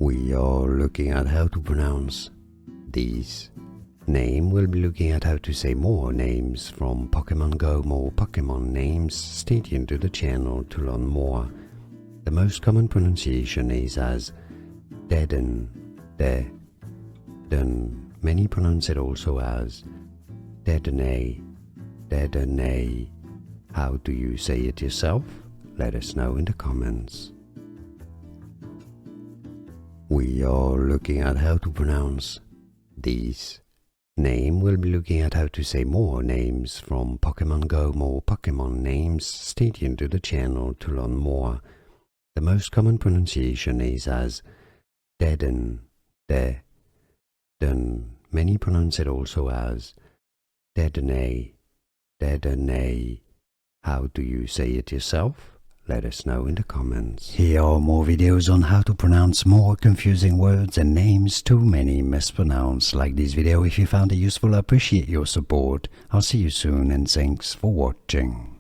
We are looking at how to pronounce these names. We'll be looking at how to say more names from Pokemon Go, more Pokemon names. Stay tuned to the channel to learn more. The most common pronunciation is as Dedenne, Dedenne. Many pronounce it also as Dedenne, Dedenne. How do you say it yourself? Let us know in the comments. We are looking at how to pronounce these names. We'll be looking at how to say more names from Pokemon Go, more Pokemon names. Stay tuned to the channel to learn more. The most common pronunciation is as Dedenne, Dedenne. Many pronounce it also as Dedenne, Dedenne. How do you say it yourself? Let us know in the comments. Here are more videos on how to pronounce more confusing words and names too many mispronounced. Like this video if you found it useful. I appreciate your support. I'll see you soon and thanks for watching.